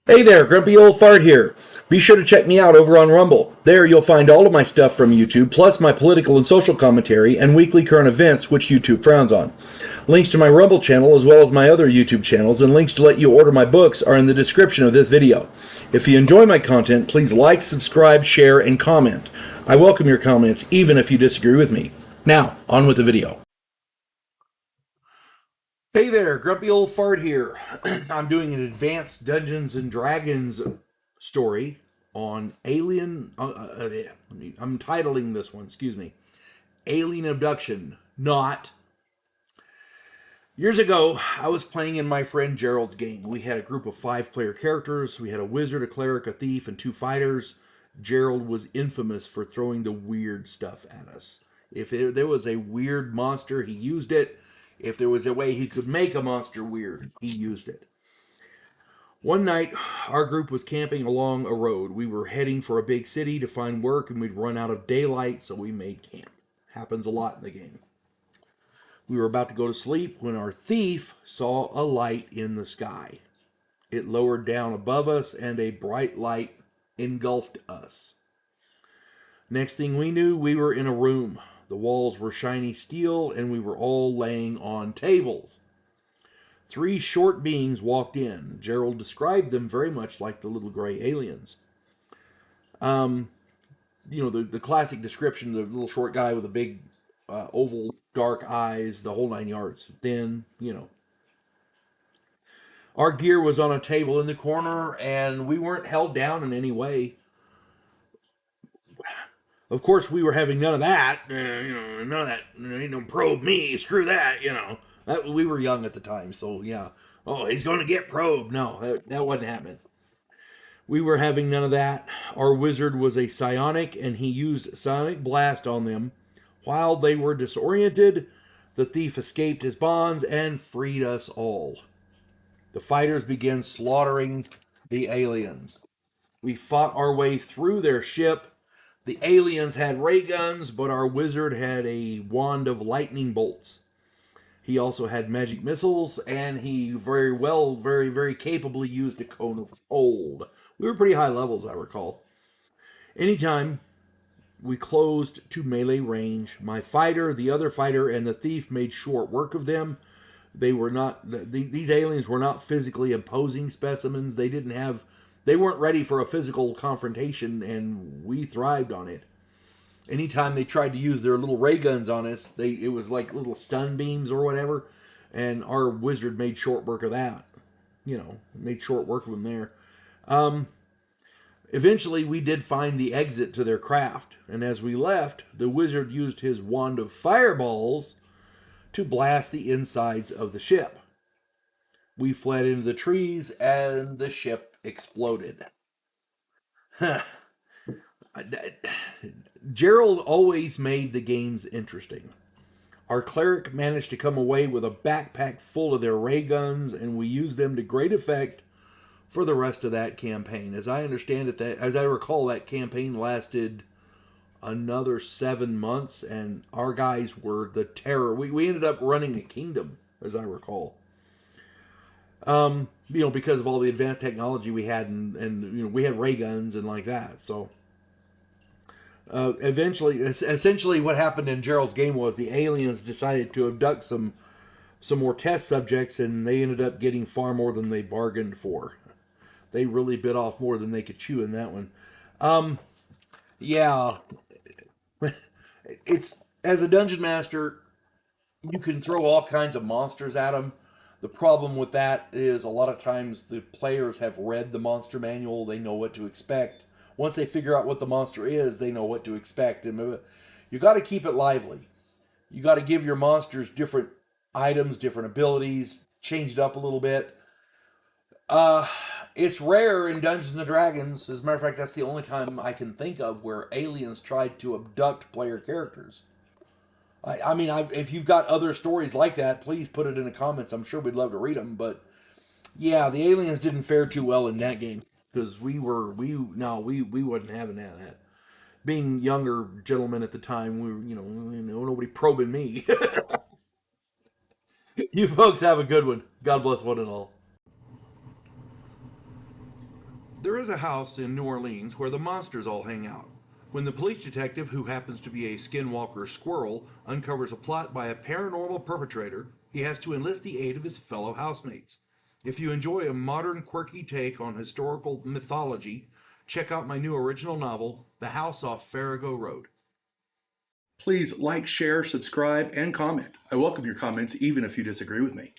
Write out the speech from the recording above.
Hey there, Grumpy Old Fart here. Be sure to check me out over on Rumble. There you'll find all of my stuff from YouTube, plus my political and social commentary and weekly current events, which YouTube frowns on. Links to my Rumble channel, as well as my other YouTube channels, and links to let you order my books are in the description of this video. If you enjoy my content, please like, subscribe, share, and comment. I welcome your comments, even if you disagree with me. Now, on with the video. Hey there, Grumpy Old Fart here. I'm doing an advanced Dungeons and Dragons story on Alien. I'm titling this one, excuse me, Alien Abduction. Not. Years ago, I was playing in my friend Gerald's game. We had a group of 5-player characters. We had a wizard, a cleric, a thief, and 2 fighters. Gerald was infamous for throwing the weird stuff at us. If there was a weird monster, he used it. If there was a way he could make a monster weird, he used it. One night, our group was camping along a road. We were heading for a big city to find work, and we'd run out of daylight, so we made camp. Happens a lot in the game. We were about to go to sleep when our thief saw a light in the sky. It lowered down above us, and a bright light engulfed us. Next thing we knew, we were in a room. The walls were shiny steel, and we were all laying on tables. 3 short beings walked in. Gerald described them very much like the little gray aliens. The classic description, the little short guy with a big oval, dark eyes, the whole 9 yards. Thin, Our gear was on a table in the corner, and we weren't held down in any way. Of course, we were having none of that. None of that. Ain't no probe me. Screw that. We were young at the time, so yeah. Oh, he's going to get probed. No, that wasn't happening. We were having none of that. Our wizard was a psionic, and he used psionic blast on them. While they were disoriented, the thief escaped his bonds and freed us all. The fighters began slaughtering the aliens. We fought our way through their ship. The aliens had ray guns, but our wizard had a wand of lightning bolts. He also had magic missiles, and he very capably used a cone of cold. We were pretty high levels, I recall. Anytime we closed to melee range, my fighter, the other fighter, and the thief made short work of them. These aliens were not physically imposing specimens. They weren't ready for a physical confrontation, and we thrived on it. Anytime they tried to use their little ray guns on us, it was like little stun beams or whatever, and our wizard made short work of that. Made short work of them there. Eventually, we did find the exit to their craft, and as we left, the wizard used his wand of fireballs to blast the insides of the ship. We fled into the trees, and the ship exploded. Gerald always made the games interesting. Our cleric managed to come away with a backpack full of their ray guns, and we used them to great effect for the rest of that campaign. As I understand it, as I recall, that campaign lasted another 7 months, and our guys were the terror. We ended up running a kingdom, as I recall. Because of all the advanced technology we had, and we had ray guns and like that. So essentially, what happened in Gerald's game was the aliens decided to abduct some more test subjects, and they ended up getting far more than they bargained for. They really bit off more than they could chew in that one. Yeah, it's as a dungeon master, you can throw all kinds of monsters at them. The problem with that is a lot of times the players have read the monster manual. They know what to expect. Once they figure out what the monster is, they know what to expect. And you got to keep it lively. You got to give your monsters different items, different abilities, changed up a little bit. It's rare in Dungeons and Dragons. As a matter of fact, that's the only time I can think of where aliens tried to abduct player characters. If you've got other stories like that, please put it in the comments. I'm sure we'd love to read them. But yeah, the aliens didn't fare too well in that game because we wasn't having that. Being younger gentlemen at the time, nobody probing me. You folks have a good one. God bless one and all. There is a house in New Orleans where the monsters all hang out. When the police detective, who happens to be a skinwalker squirrel, uncovers a plot by a paranormal perpetrator, he has to enlist the aid of his fellow housemates. If you enjoy a modern, quirky take on historical mythology, check out my new original novel, The House Off Farrago Road. Please like, share, subscribe, and comment. I welcome your comments even if you disagree with me.